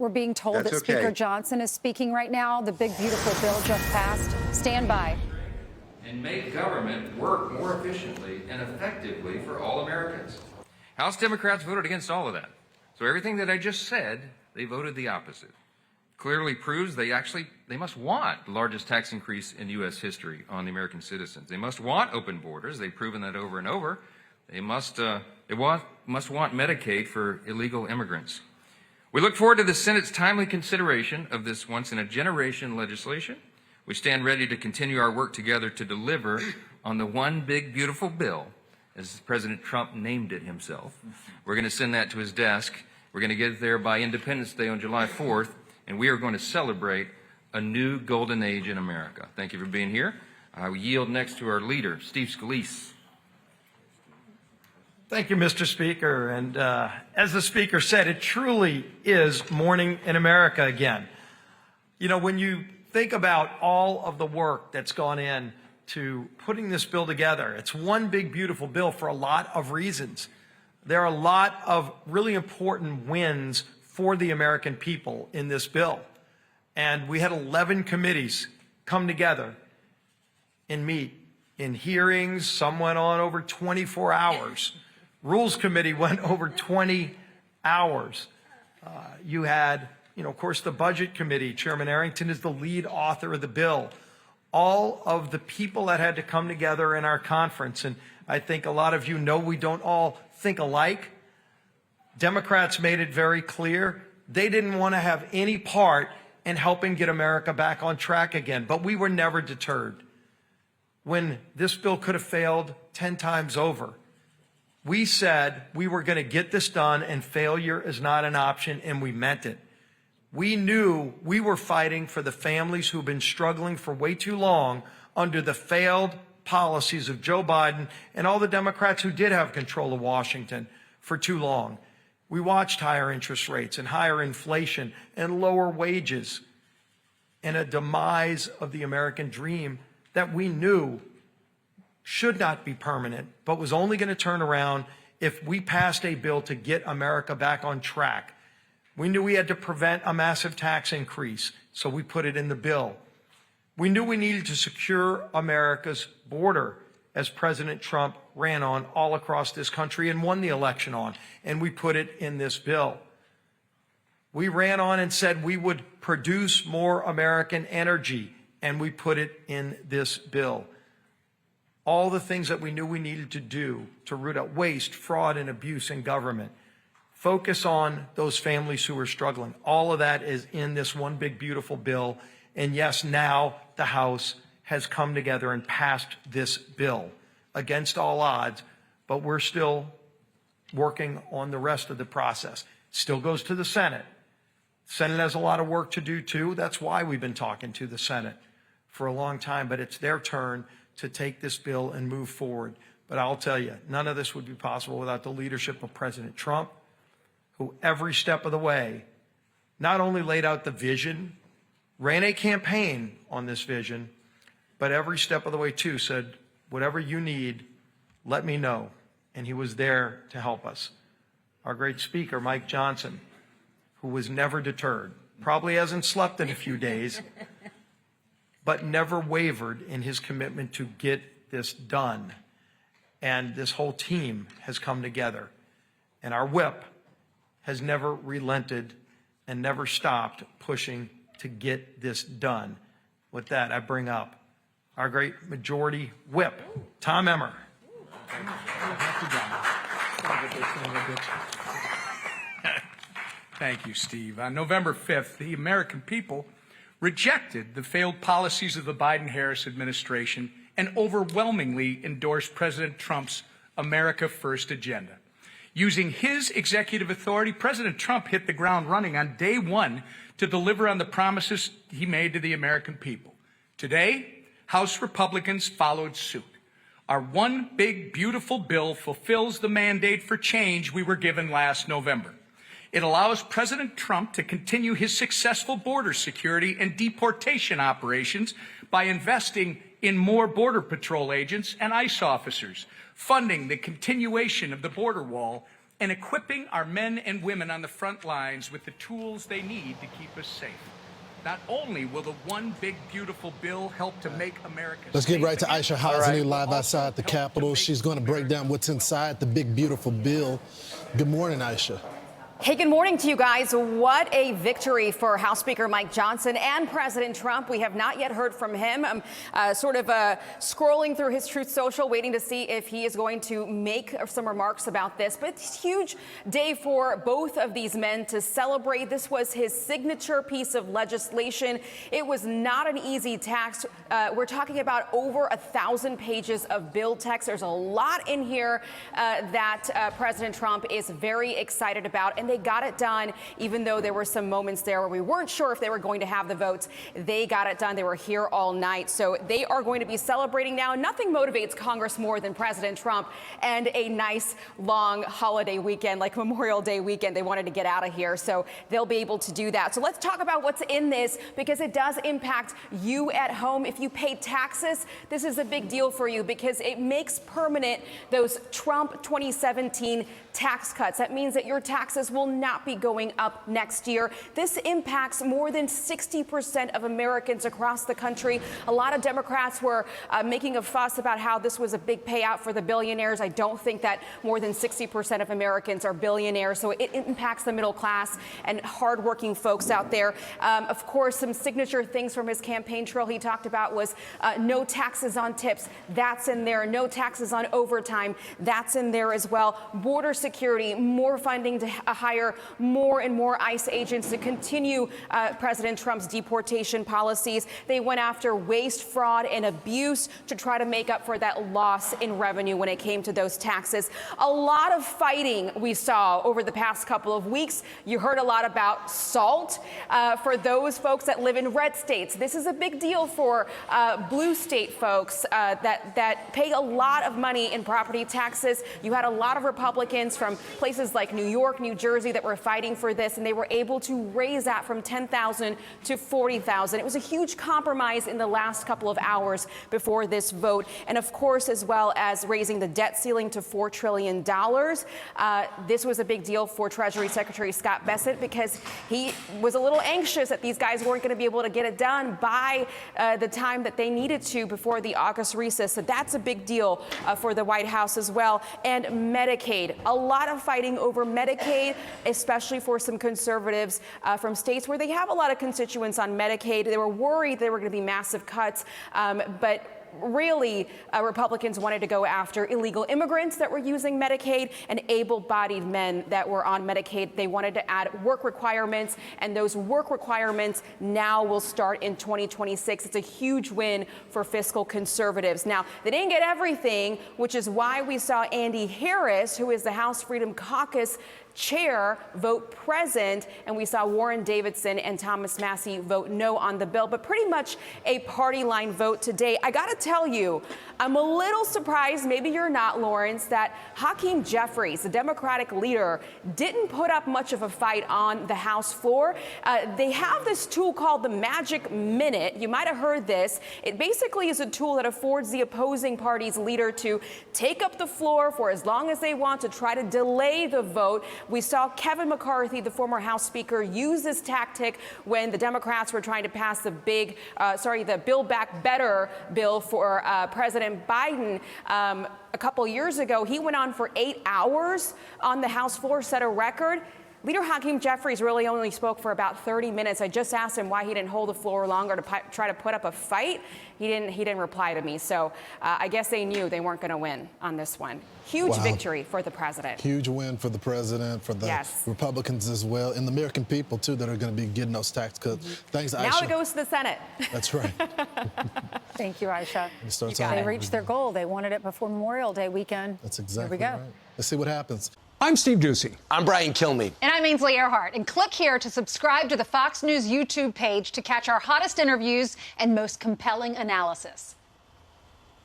We're being told that Speaker Johnson is speaking right now. The big, beautiful bill just passed. Stand by. And make government work more efficiently and effectively for all Americans. House Democrats voted against all of that. So everything that I just said, they voted the opposite. Clearly proves they must want the largest tax increase in U.S. history on the American citizens. They must want open borders. They've proven that over and over. They must want Medicaid for illegal immigrants. We look forward to the Senate's timely consideration of this once-in-a-generation legislation. We stand ready to continue our work together to deliver on the one big, beautiful bill, as President Trump named it himself. We're going to send that to his desk. We're going to get it there by Independence Day on July 4th, and we are going to celebrate a new golden age in America. Thank you for being here. I will yield next to our leader, Steve Scalise. Thank you, Mr. Speaker. And as the Speaker said, it truly is morning in America again. You know, when you think about all of the work that's gone in to putting this bill together, it's one big, beautiful bill for a lot of reasons. There are a lot of really important wins for the American people in this bill. And we had 11 committees come together and meet in hearings. Some went on over 24 hours. Rules Committee went over 20 hours. You had, of course, the Budget Committee. Chairman Arrington is the lead author of the bill. All of the people that had to come together in our conference, and I think a lot of you know we don't all think alike. Democrats made it very clear they didn't want to have any part in helping get America back on track again, but we were never deterred. When this bill could have failed 10 times over, we said we were going to get this done and failure is not an option, and we meant it. We knew we were fighting for the families who've been struggling for way too long under the failed policies of Joe Biden and all the Democrats who did have control of Washington for too long. We watched higher interest rates and higher inflation and lower wages and a demise of the American dream that we knew should not be permanent, but was only going to turn around if we passed a bill to get America back on track. We knew we had to prevent a massive tax increase, so we put it in the bill. We knew we needed to secure America's border, as President Trump ran on all across this country and won the election on, and we put it in this bill. We ran on and said we would produce more American energy, and we put it in this bill. All the things that we knew we needed to do to root out waste, fraud, and abuse in government. Focus on those families who are struggling. All of that is in this one big, beautiful bill. And yes, now the House has come together and passed this bill against all odds, but we're still working on the rest of the process. Still goes to the Senate. The Senate has a lot of work to do too. That's why we've been talking to the Senate for a long time, but it's their turn to take this bill and move forward. But I'll tell you, none of this would be possible without the leadership of President Trump, who every step of the way not only laid out the vision, ran a campaign on this vision, but every step of the way too said, whatever you need, let me know. And he was there to help us. Our great speaker, Mike Johnson, who was never deterred, probably hasn't slept in a few days, but never wavered in his commitment to get this done. And this whole team has come together. And our whip has never relented and never stopped pushing to get this done. With that, I bring up our great majority whip, Tom Emmer. Thank you, Steve. On November 5th, the American people rejected the failed policies of the Biden-Harris administration and overwhelmingly endorsed President Trump's America First agenda. Using his executive authority, President Trump hit the ground running on day one to deliver on the promises he made to the American people. Today, House Republicans followed suit. Our one big, beautiful bill fulfills the mandate for change we were given last November. It allows President Trump to continue his successful border security and deportation operations by investing in more Border Patrol agents and ICE officers, funding the continuation of the border wall, and equipping our men and women on the front lines with the tools they need to keep us safe. Not only will the one big, beautiful bill help to make America Let's get safe right to again, Aishah Hasnie live but outside also the help to Capitol. make She's going to break down what's inside the big, beautiful bill. Good morning, Aishah. Hey, good morning to you guys. What a victory for House Speaker Mike Johnson and President Trump. We have not yet heard from him. I'm scrolling through his Truth Social, waiting to see if he is going to make some remarks about this. But it's a huge day for both of these men to celebrate. This was his signature piece of legislation. It was not an easy task. We're talking about over 1,000 pages of bill text. There's a lot in here that President Trump is very excited about. And they got it done, even though there were some moments there where we weren't sure if they were going to have the votes. They got it done. They were here all night. So they are going to be celebrating now. Nothing motivates Congress more than President Trump and a nice long holiday weekend like Memorial Day weekend. They wanted to get out of here, so they'll be able to do that. So let's talk about what's in this, because it does impact you at home. If you pay taxes, this is a big deal for you because it makes permanent those Trump 2017 tax cuts. That means that your taxes will not be going up next year. This impacts more than 60% of Americans across the country. A lot of Democrats were making a fuss about how this was a big payout for the billionaires. I don't think that more than 60% of Americans are billionaires, so it impacts the middle class and hardworking folks out there. Of course, some signature things from his campaign trail he talked about was no taxes on tips. That's in there. No taxes on overtime. That's in there as well. Border security, more funding to hire more and more ICE agents to continue President Trump's deportation policies. They went after waste, fraud, and abuse to try to make up for that loss in revenue when it came to those taxes. A lot of fighting we saw over the past couple of weeks. You heard a lot about SALT for those folks that live in red states. This is a big deal for blue state folks that pay a lot of money in property taxes. You had a lot of Republicans from places like New York, New Jersey that were fighting for this, and they were able to raise that from $10,000 to $40,000. It was a huge compromise in the last couple of hours before this vote. And of course, as well as raising the debt ceiling to $4 trillion. This was a big deal for Treasury Secretary Scott Bessent because he was a little anxious that these guys weren't going to be able to get it done by the time that they needed to before the August recess. So that's a big deal for the White House as well. And Medicaid, a lot of fighting over Medicaid, especially for some conservatives from states where they have a lot of constituents on Medicaid. They were worried there were going to be massive cuts, but really, Republicans wanted to go after illegal immigrants that were using Medicaid and able-bodied men that were on Medicaid. They wanted to add work requirements, and those work requirements now will start in 2026. It's a huge win for fiscal conservatives. Now, they didn't get everything, which is why we saw Andy Harris, who is the House Freedom Caucus chair, vote present, and we saw Warren Davidson and Thomas Massie vote no on the bill, but pretty much a party line vote today. I got to tell you, I'm a little surprised, maybe you're not, Lawrence, that Hakeem Jeffries, the Democratic leader, didn't put up much of a fight on the House floor. They have this tool called the Magic Minute. You might have heard this. It basically is a tool that affords the opposing party's leader to take up the floor for as long as they want to try to delay the vote. We saw Kevin McCarthy, the former House Speaker, use this tactic when the Democrats were trying to pass the the Build Back Better bill for President Biden. A couple years ago, he went on for 8 hours on the House floor, set a record. Leader Hakeem Jeffries really only spoke for about 30 minutes. I just asked him why he didn't hold the floor longer to try to put up a fight. He didn't reply to me. So I guess they knew they weren't going to win on this one. Huge victory for the president. Huge win for the president, for the Republicans as well, and the American people, too, that are going to be getting those tax cuts. Thanks, Aishah. Now it goes to the Senate. That's right. Thank you, Aishah. They reached their goal. They wanted it before Memorial Day weekend. That's exactly Here we go. right. Let's see what happens. I'm Steve Ducey. I'm Brian Kilmeade. And I'm Ainsley Earhart. And click here to subscribe to the Fox News YouTube page to catch our hottest interviews and most compelling analysis.